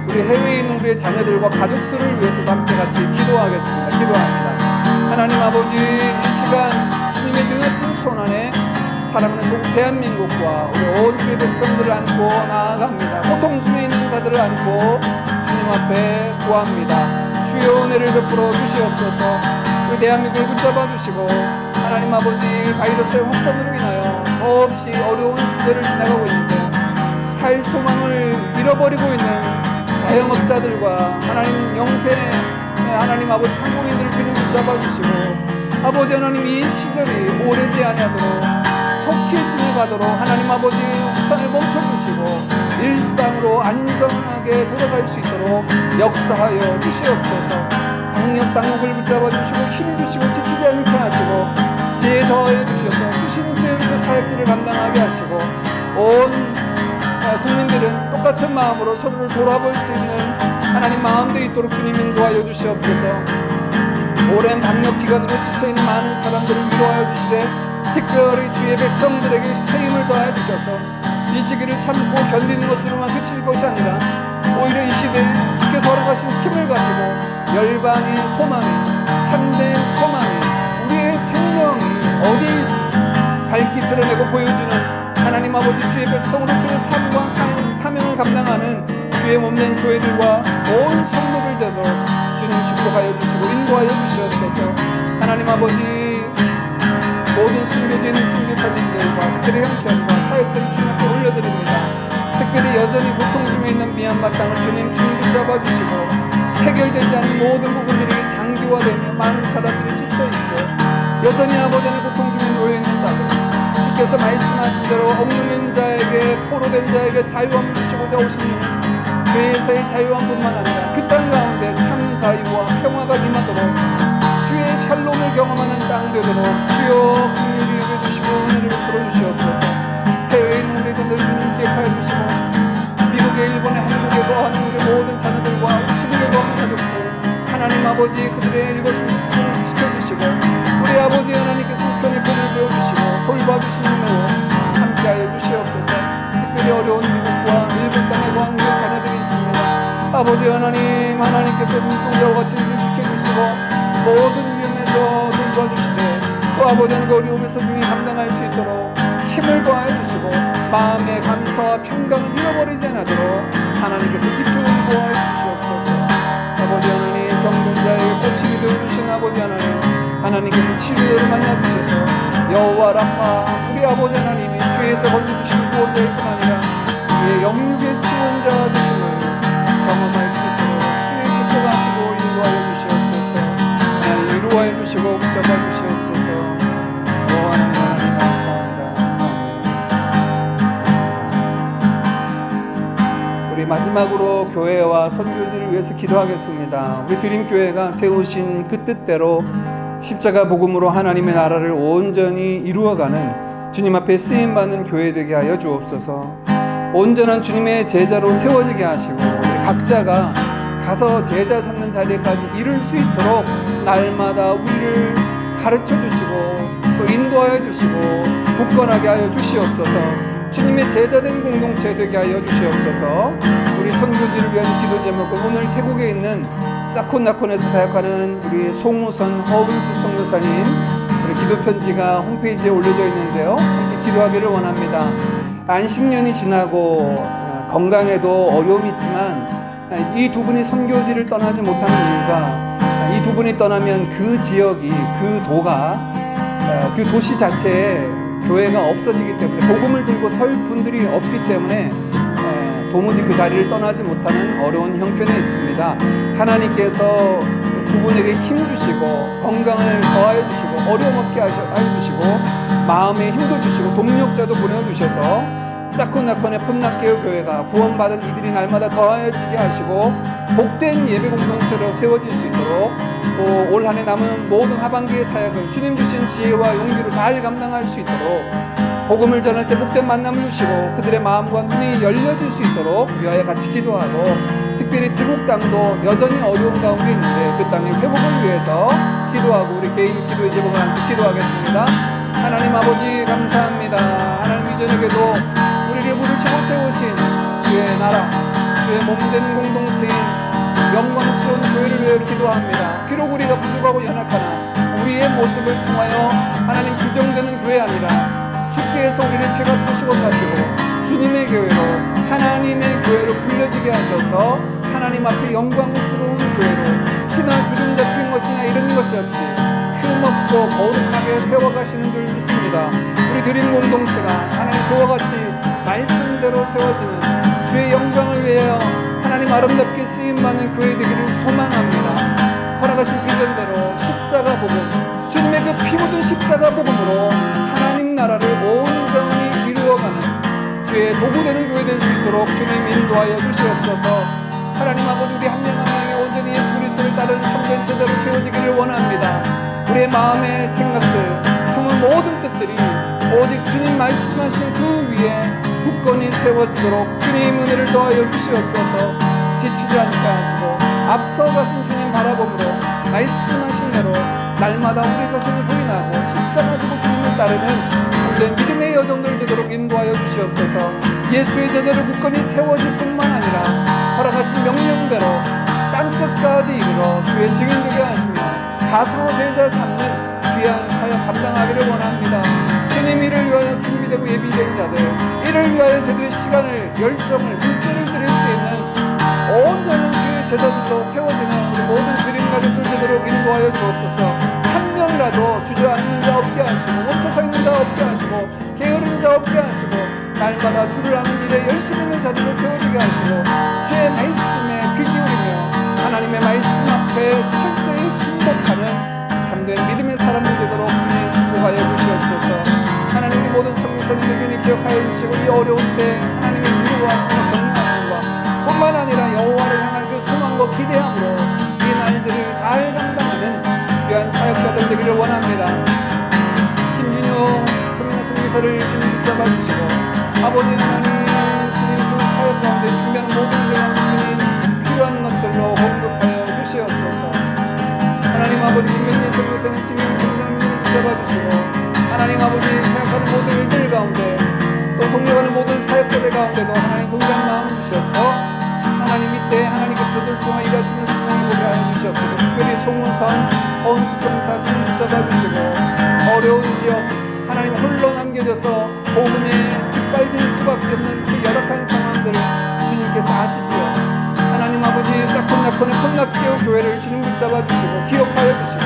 Speaker 1: 우리 해외에 있는 우리의 자녀들과 가족들을 위해서도 함께 같이 기도하겠습니다. 기도합니다. 하나님 아버지 이 시간 주님의 능하신 손 안에 살아가는 조국 대한민국과 우리 온 주의 백성들을 안고 나아갑니다. 고통 중에 있는 자들을 안고 주님 앞에 구합니다. 주여 은혜를 베풀어 주시옵소서. 우리 대한민국을 붙잡아 주시고 하나님 아버지 바이러스의 확산으로 인하여 더없이 어려운 시대를 지나가고 있는데 살 소망을 잃어버리고 있는 자영업자들과 하나님 영세 하나님 아버지 창공인들을 주님 붙잡아 주시고 아버지 하나님 이 시절이 오래지 아니하도록 속히 지내가도록 하나님 아버지 확산을 멈춰주시고 일상으로 안전하게 돌아갈 수 있도록 역사하여 주시옵소서. 방역 당국을 붙잡아 주시고 힘주시고 지키지 않게 하시고 지혜 더하여 주셔서 주신 그 사역들을 감당하게 하시고 온 국민들은 똑같은 마음으로 서로를 돌아볼 수 있는 하나님 마음들이 있도록 주님 인도하여 주시옵소서. 오랜 방역기간으로 지쳐있는 많은 사람들을 위로하여 주시되 특별히 주의 백성들에게 새 힘을 더하여 주셔서 이 시기를 참고 견디는 것으로만 그칠 것이 아니라 오히려 이 시대에 주께서 허락하신 힘을 가지고 열방의 소망이 참된 소망이 우리의 생명이 어디에 밝히 드러내고 보여주는 하나님 아버지 주의 백성으로서의 사명을 감당하는 주의 몸된 교회들과 온 성도들 되도록 주님 축복하여 주시고 인도하여 주시옵소서. 하나님 아버지, 모든 순교지에 있는 선교사님들과 그들의 형편과 사역들을 주님 앞에 올려드립니다. 특별히 여전히 고통 중에 있는 미얀마 땅을 주님 붙잡아 주시고 해결되지 않은 모든 부분들이 장기화되며 많은 사람들이 지쳐있고 여전히 아버지 안에 고통 중에 놓여있는 자들, 주께서 말씀하신 대로 억눌린 자에게, 포로된 자에게 자유함을 주시고자 오신 죄에서의 자유함뿐만 아니라 그 땅 가운데 참 자유와 평화가 임하도록 주의 샬롬을 경험하는 땅 되도록 주여 긍휼히 여겨주시고 은혜를 베풀어 주시옵소서. 해외에 있는 우리 자들 주님 기억하여 주시고 미국에, 일본에, 한국에도 한국의 모든 자녀들과 우측에 거하는 가족들, 하나님 아버지 그들의 일거수일투족을 지켜주시고 우리 아버지 하나님께서 우편의 편을 베어주시고 돌봐주시는 은혜로 함께하여 주시옵소서. 특별히 어려운 미국과 일본 땅에 거하는 우리 자녀들이 있습니다. 아버지 하나님, 하나님께서 눈동자와 같이 우리를 지켜주시고 모든 위험에서 돌봐주시되 또 아버지 하나님 어려움에서 능히 감당할 수 있도록 힘을 더하여 주시고 마음의 감사와 평강을 잃어버리지 않도록 하나님께서 지키고 인도하여 주시옵소서. 아버지 하나님, 병든 자에게 고치기 되어주신 아버지 하나님, 하나님께서 치료를 만나주셔서 여호와 라파 우리 아버지 하나님이 죄에서 건져주시는 구원자일 뿐 아니라 우리의 영육의 치원자 되심을 경험할 수 있도록 주님 축복하시고 인도하여 주시옵소서. 하나님 위로하여 주시고 붙잡아 주시옵소서. 하나님 감사합니다. 우리 마지막으로 교회와 선교지를 위해서 기도하겠습니다. 우리 드림교회가 세우신 그 뜻대로 십자가 복음으로 하나님의 나라를 온전히 이루어가는 주님 앞에 쓰임받는 교회 되게 하여 주옵소서. 온전한 주님의 제자로 세워지게 하시고 우리 각자가 가서 제자 삼는 자리까지 이룰 수 있도록 날마다 우리를 가르쳐 주시고 또 인도하여 주시고 굳건하게 하여 주시옵소서. 주님의 제자된 공동체 되게 하여 주시옵소서. 우리 선교지를 위한 기도 제목은 오늘 태국에 있는 사콘나콘에서 사역하는 우리 송우선 허은수 선교사님 우리 기도 편지가 홈페이지에 올려져 있는데요. 함께 기도하기를 원합니다. 안식년이 지나고 건강에도 어려움이 있지만 이 두 분이 선교지를 떠나지 못하는 이유가 이 두 분이 떠나면 그 지역이, 그 도가, 그 도시 자체에 교회가 없어지기 때문에, 복음을 들고 설 분들이 없기 때문에 도무지 그 자리를 떠나지 못하는 어려운 형편에 있습니다. 하나님께서 두 분에게 힘 주시고 건강을 더하여 주시고 어려움 없게 하여 주시고 마음에 힘도 주시고 동력자도 보내주셔서 사콘나콘의 폰나케어 교회가 구원받은 이들이 날마다 더하여지게 하시고 복된 예배 공동체로 세워질 수 있도록 또 올 한 해 남은 모든 하반기의 사역을 주님 주신 지혜와 용기로 잘 감당할 수 있도록 복음을 전할 때 복된 만남을 주시고 그들의 마음과 눈이 열려질 수 있도록 위하여 같이 기도하고 특별히 태국 땅도 여전히 어려운 가운데 있는데 그 땅의 회복을 위해서 기도하고 우리 개인 기도의 제목을 함께 기도하겠습니다. 하나님 아버지 감사합니다. 하나님 이전에게도 우리를 부르시고 세우신 주의 나라, 주의 몸된 공동체인 영광스러운 교회를 위해 기도합니다. 비록 우리가 부족하고 연약하나 우리의 모습을 통하여 하나님 규정되는 교회 아니라 주께서 우리를 펴가주시고 사시고 주님의 교회로 하나님의 교회로 불려지게 하셔서 하나님 앞에 영광스러운 교회로 키나 주름 잡힌 것이나 이런 것이 없이 흠없고 거룩하게 세워가시는 줄 믿습니다. 우리 드림 공동체가 하나님 그와 같이 말씀대로 세워지는 주의 영광을 위하여 하나님 아름답게 쓰임받는 교회 되기를 소망합니다. 허락하신 비전대로 십자가 복음, 주님의 그 피 묻은 십자가 복음으로 하나님 나라를 온전히 이루어가는 주의 도구되는 교회 될 수 있도록 주님 인도하여 주시옵소서. 하나님 아버지 우리 한 명 한 명이 온전히 예수 그리스도를 따르는 참된 제자로 세워지기를 원합니다. 우리의 마음의 생각들, 품은 모든 뜻들이 오직 주님 말씀하신 그 위에 굳건히 세워지도록 주님 은혜를 더하여 주시옵소서. 지치지 않게 하시고 앞서가신 주님 바라봄으로 말씀하신 대로 날마다 우리 자신을 부인하고 십자가 지고 주님을 따르는 참된 믿음의 여정들 되도록 인도하여 주시옵소서. 예수의 제자를 굳건히 세워질 뿐만 아니라 허락하신 명령대로 땅끝까지 이르러 주의 증인되게 하시며 가서 제자 삼는 귀한 사역 감당하기를 원합니다. 주님 이를 위하여 준비되고 예비된 자들, 이를 위하여 제들의 시간을, 열정을, 물질을 드릴 수 있는 온전한 주의 제자들로 세워지는 우리 모든 그림 가족들 되도록 인도하여 주옵소서. 한 명이라도 주저앉는 자 없게 하시고 멈춰 서 있는 자 없게 하시고 게으른 자 없게 하시고 날마다 주를 아는 일에 열심히 있는 자들로 세워지게 하시고 주의 말씀에 귀 기울이며 하나님의 말씀 앞에 철저히 순복하는 참된 믿음의 사람들 되도록 주님 축복하여 주시옵소서. 하나님의 모든 성령사님들 주님 기억하여 주시고 이 어려운 때 하나님의 위로하시며 격려하심과 뿐만 아니라 여호와를 향한 그 소망과 기대함으로 이 날들을 잘 감당하는 귀한 사역자들 되기를 원합니다. 김준효 선민아 선교사를 주님 붙잡아 주시고 아버지 하나님 주님 그 사역 가운데 준비하는 모든 영향 주님 필요한 것들로 공급하여 주시옵소서. 하나님 아버지 김명진 선교사님 지명 선교사님 붙잡아 주시고 하나님 아버지 사역하는 모든 일들 가운데 또 동력하는 모든 사역자들 가운데도 하나님 동일한 마음 주셔서 하나님 이때 하나님께서 저들 통해 일하시는 분명히 보게 하여 주시옵소서. 특별히 송은선, 언수성사 주님 붙잡아 주시고 어려운 지역 하나님 홀로 남겨져서 복음에 뒷발질 수밖에 없는 그 열악한 상황들을 주님께서 아시지요. 하나님 아버지 사건나건의 콘나키오 교회를 주님 붙잡아 주시고 기억하여 주시고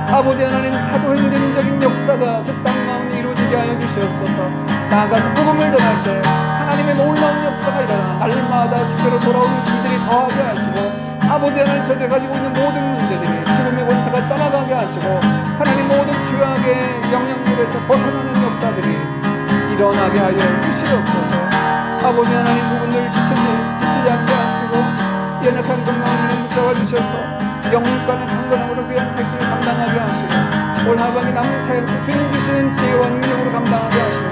Speaker 1: 아버지 하나님 사도행전적인 역사가 그 땅 가운데 이루어지게 하여 주시옵소서. 나아가서 복음을 전할 때 하나님의 놀라운 역사가 일어나 날마다 주께로 돌아오는 이들이 더하게 하시고 아버지 하나님 저희가 가지고 있는 모든 문제들이 죽음의 권세가 떠나가게 하시고 하나님 모든 죄악의 영향력에서 벗어나는 역사들이 일어나게 하여 주시옵소서. 아버지 하나님 두 분들 지치지 않게 하시고 연약한 건강을 붙잡아 주셔서 영육간의 강건함으로 귀한 삶을 감당하게 하시고 올 하반기 남은 사역을 주님 주시는 지혜와 능력으로 감당하게 하시며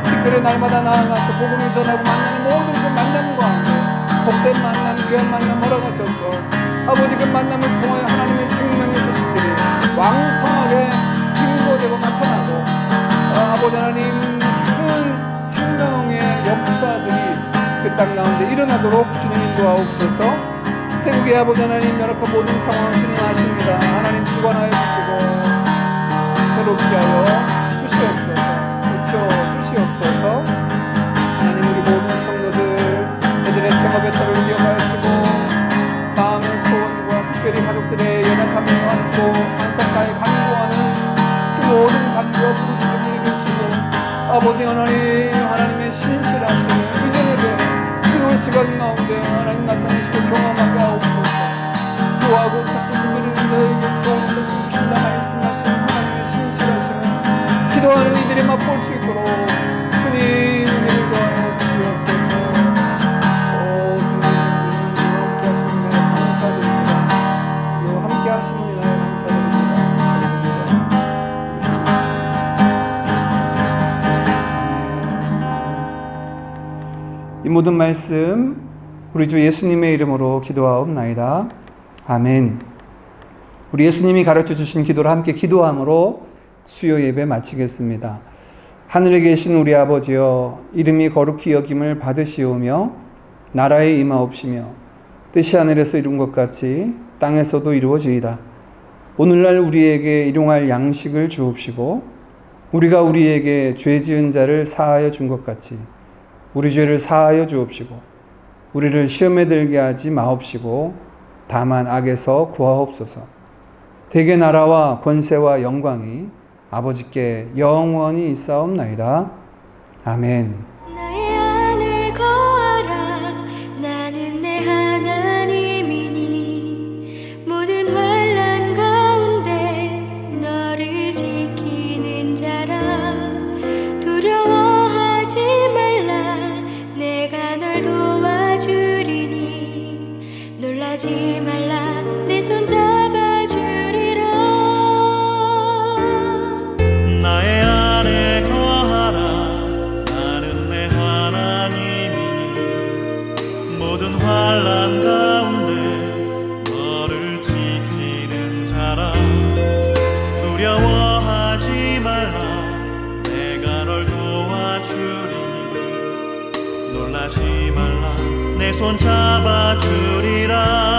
Speaker 1: 특별히 날마다 나아가서 복음을 전하고 만나는 모든 그 만남 가운데 복된 만남, 귀한 만남 허락하셔서 아버지 그 만남을 통하여 하나님의 생명의 소식들이 왕성하게 증거되고 나타나고 아버지 하나님 큰 생명의 역사들이 그 땅 가운데 일어나도록 주님 인도하옵소서. 태국의 아버지 하나님 열악한 모든 상황을 주님 아십니다. 하나님 주관하여 주시고 새롭게 하여 주시옵소서. 고쳐 주시옵소서. 하나님 우리 모든 성도들 그들의 생업의 터를 이어가시고 마음의 소원과 특별히 가족들의 연약함을 안고 안타까이 간구하는 그 모든 간구와 부르짖음을 이루시고 아버지 하나님의 신실하신 의전에게 이런 시간 가운데 하나님 나타내시고 경험하게 하옵소서. 구하고 찾고 누리는 자에게 좋은 것을 주신다 말씀하신 하나님의 신실하심을 기도하는 이들이 맛볼 수 있도록 주님 인도하여 주시옵소서. 주님 함께 하시는 데 감사드립니다. 함께 하시는 데 감사드립니다. 이 모든 말씀 우리 주 예수님의 이름으로 기도하옵나이다. 아멘. 우리 예수님이 가르쳐 주신 기도를 함께 기도함으로 수요 예배 마치겠습니다. 하늘에 계신 우리 아버지여, 이름이 거룩히 여김을 받으시오며 나라에 임하옵시며 뜻이 하늘에서 이룬 것 같이 땅에서도 이루어지이다. 오늘날 우리에게 일용할 양식을 주옵시고 우리가 우리에게 죄 지은 자를 사하여 준 것 같이 우리 죄를 사하여 주옵시고 우리를 시험에 들게 하지 마옵시고 다만 악에서 구하옵소서. 대개 나라와 권세와 영광이 아버지께 영원히 있사옵나이다. 아멘.
Speaker 2: 나의 안에 거하라. 나는 내 하나님이니 모든 환난 가운데 너를 지키는 자라. 두려워하지 말라. 내가 널 도와주리니 놀라지 말라. 내 손 잡아주리라.
Speaker 3: 나의 안에 거하라. 나는 내 하나님이니 모든 환난 가운데 너를 지키는 자라. 두려워하지 말라. 내가 널 도와주리니 놀라지 말라. 내 손 잡아주리라.